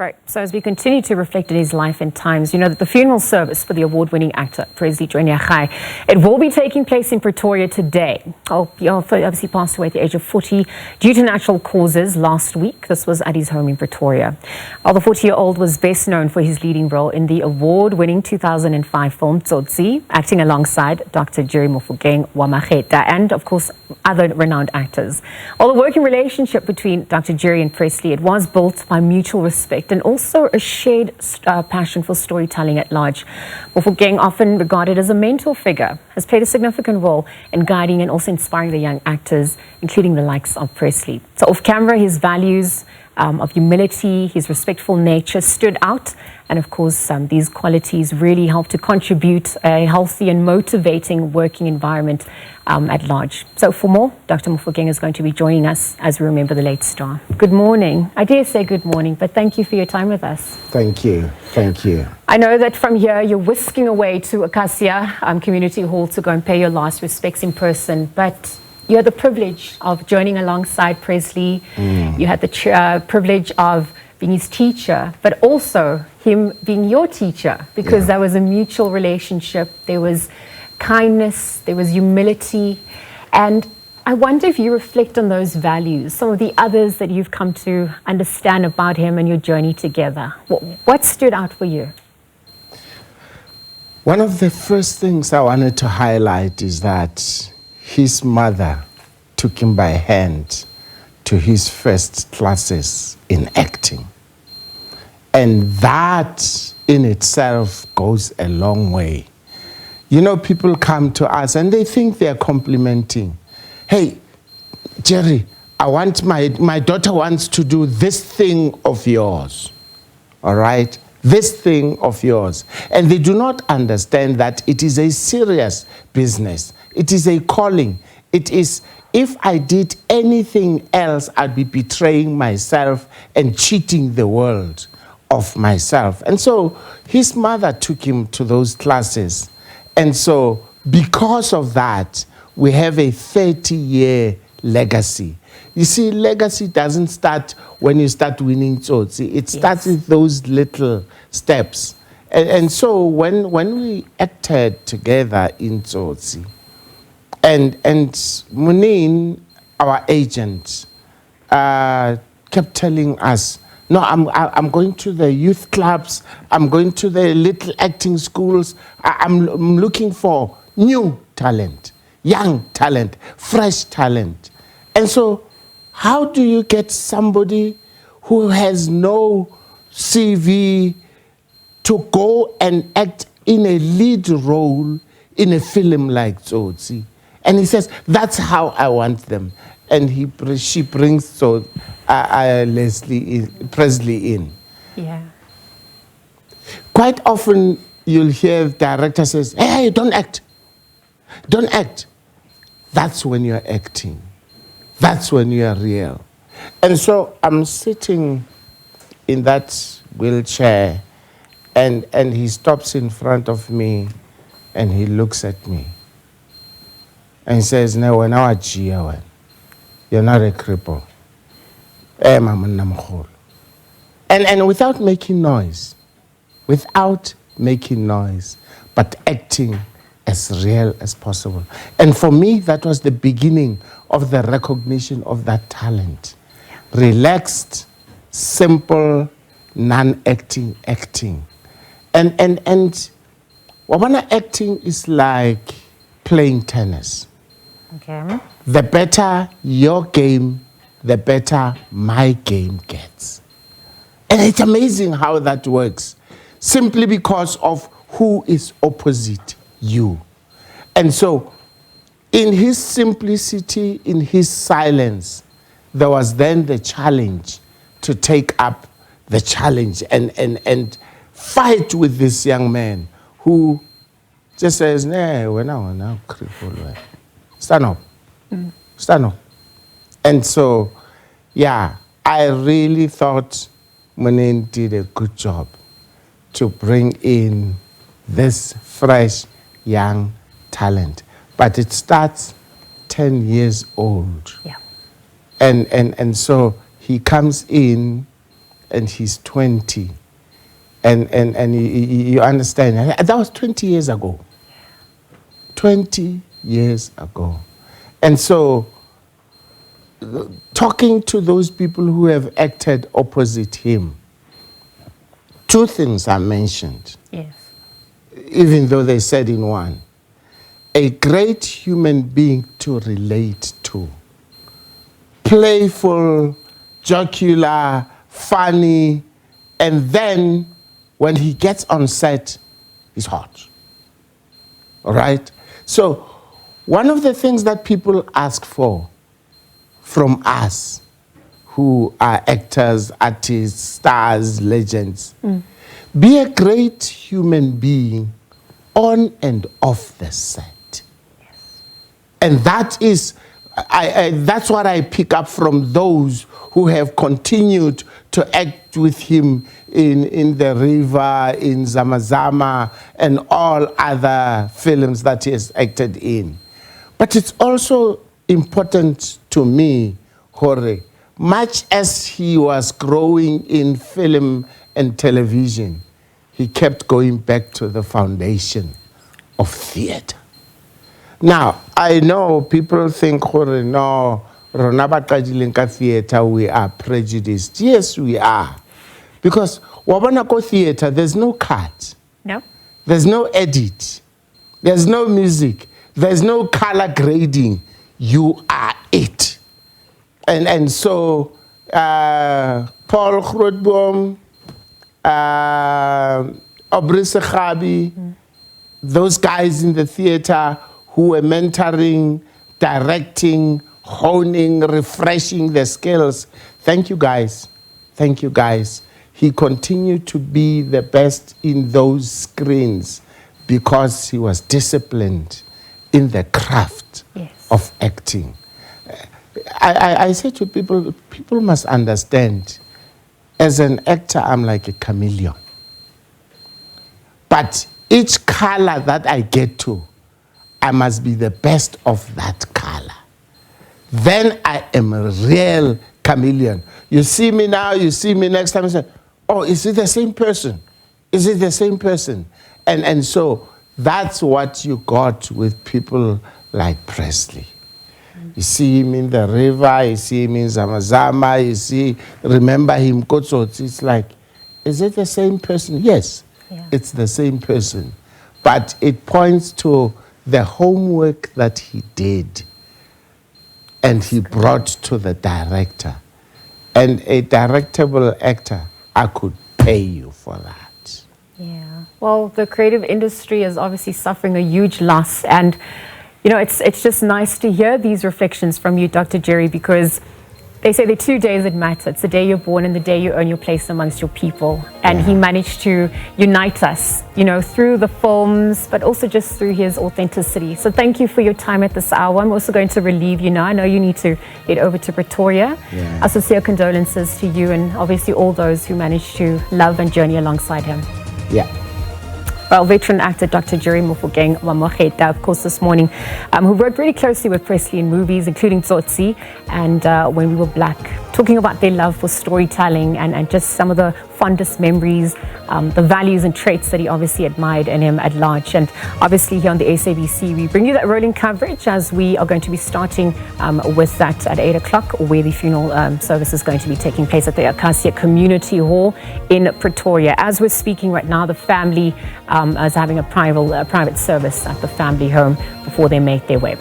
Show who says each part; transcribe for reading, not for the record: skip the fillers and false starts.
Speaker 1: Right. So as we continue to reflect on his life and times, you know that the funeral service for the award-winning actor, Presley Chweneyagae, it will be taking place in Pretoria today. He obviously passed away at the age of 40 due to natural causes last week. This was at his home in Pretoria. Well, the 40-year-old was best known for his leading role in the award-winning 2005 film Tsotsi, acting alongside Dr Jerry Mofokeng wa Makhetha and, of course, other renowned actors. Well, the working relationship between Dr Jerry and Presley, it was built by mutual respect and also a shared passion for storytelling at large. Mofokeng, often regarded as a mentor figure, has played a significant role in guiding and also inspiring the young actors, including the likes of Presley. So off camera, his values of humility, his respectful nature stood out. And of course, these qualities really help to contribute a healthy and motivating working environment at large. So for more, Dr. Mofokeng is going to be joining us as we remember the late star. Good morning. I dare say good morning, but thank you for your time with us.
Speaker 2: Thank you. Thank you.
Speaker 1: I know that from here, you're whisking away to Acacia Community Hall to go and pay your last respects in person, but you had the privilege of joining alongside Presley. You had the privilege of being his teacher, but also him being your teacher, because there was a mutual relationship. There was kindness, there was humility. And I wonder if you reflect on those values, some of the others that you've come to understand about him and your journey together. What stood out for you?
Speaker 2: One of the first things I wanted to highlight is that his mother took him by hand to his first classes in acting. And that in itself goes a long way. You know, people come to us and they think they're complimenting. Hey, Jerry, I want my daughter wants to do this thing of yours. All right? This thing of yours. And they do not understand that it is a serious business. It is a calling. It is, if I did anything else, I'd be betraying myself and cheating the world of myself. And so his mother took him to those classes. And so because of that, we have a 30-year legacy. You see, legacy doesn't start when you start winning Tsotsi. It starts with those little steps. And so when we acted together in Tsotsi, and Munin, our agent, kept telling us, no, I'm going to the youth clubs, I'm going to the little acting schools, I'm looking for new talent, young talent, fresh talent. And so how do you get somebody who has no CV to go and act in a lead role in a film like Tsotsi? And he says, that's how I want them. And she brings Presley in.
Speaker 1: Yeah.
Speaker 2: Quite often you'll hear the director says, hey, don't act. Don't act. That's when you're acting. That's when you're real. And so I'm sitting in that wheelchair and he stops in front of me and he looks at me. And he says, no, when I was you're not a cripple. And without making noise, but acting as real as possible. And for me, that was the beginning of the recognition of that talent. Relaxed, simple, non-acting acting. And Wabana acting is like playing tennis.
Speaker 1: Okay.
Speaker 2: The better your game, the better my game gets. And it's amazing how that works, simply because of who is opposite you. And so, in his simplicity, in his silence, there was then the challenge to take up the challenge and fight with this young man who just says, nah, we're now crippled. Stand up. Stand up. And so, yeah, I really thought Munin did a good job to bring in this fresh, young talent. But it starts 10 years old.
Speaker 1: Yeah.
Speaker 2: And so he comes in and he's 20. And you understand, that was 20 years ago. 20 years ago. And so, talking to those people who have acted opposite him, two things are mentioned.
Speaker 1: Yes.
Speaker 2: Even though they said in one. A great human being to relate to. Playful, jocular, funny, and then when he gets on set, he's hot. All right? So, one of the things that people ask for from us, who are actors, artists, stars, legends, be a great human being on and off the set.
Speaker 1: Yes.
Speaker 2: And that is, that's what I pick up from those who have continued to act with him in The River, in Zamazama, and all other films that he has acted in. But it's also important to me, Jorge, much as he was growing in film and television, he kept going back to the foundation of theater. Now, I know people think, Jorge, no, rona ba qadileng ka theater, we are prejudiced. Yes, we are. Because wabona ko theater, there's no cut.
Speaker 1: No.
Speaker 2: There's no edit. There's no music. There's no color grading. You are it. And so, Paul Grootboom, Aubrey Sekhabi, those guys in the theater who were mentoring, directing, honing, refreshing their skills. Thank you guys. Thank you guys. He continued to be the best in those screens because he was disciplined in the craft of acting. I say to people, people must understand, as an actor, I'm like a chameleon. But each color that I get to, I must be the best of that color. Then I am a real chameleon. You see me now, you see me next time, you say, oh, is it the same person? Is it the same person? And so that's what you got with people like Presley. You see him in The River, you see him in Zamazama, you see, remember him, Tsotsi. It's like, is it the same person? Yes, it's the same person. But it points to the homework that he did and he brought to the director. And a directable actor, I could pay you for that.
Speaker 1: Yeah. Well, the creative industry is obviously suffering a huge loss, and you know, it's just nice to hear these reflections from you, Dr. Jerry, because they say there are 2 days that matter. It's the day you're born and the day you earn your place amongst your people. And he managed to unite us, you know, through the films, but also just through his authenticity. So thank you for your time at this hour. I'm also going to relieve you now. I know you need to head over to Pretoria. Our sincere condolences to you and obviously all those who managed to love and journey alongside him. Well, veteran actor Dr. Jerry Mofokeng Makhetha, of course, this morning, who worked really closely with Presley in movies, including Tsotsi and When We Were Black, talking about their love for storytelling and just some of the fondest memories, the values and traits that he obviously admired in him at large. And obviously here on the SABC, we bring you that rolling coverage as we are going to be starting with that at 8 o'clock, where the funeral service is going to be taking place at the Acacia Community Hall in Pretoria. As we're speaking right now, the family is having a private service at the family home before they make their way.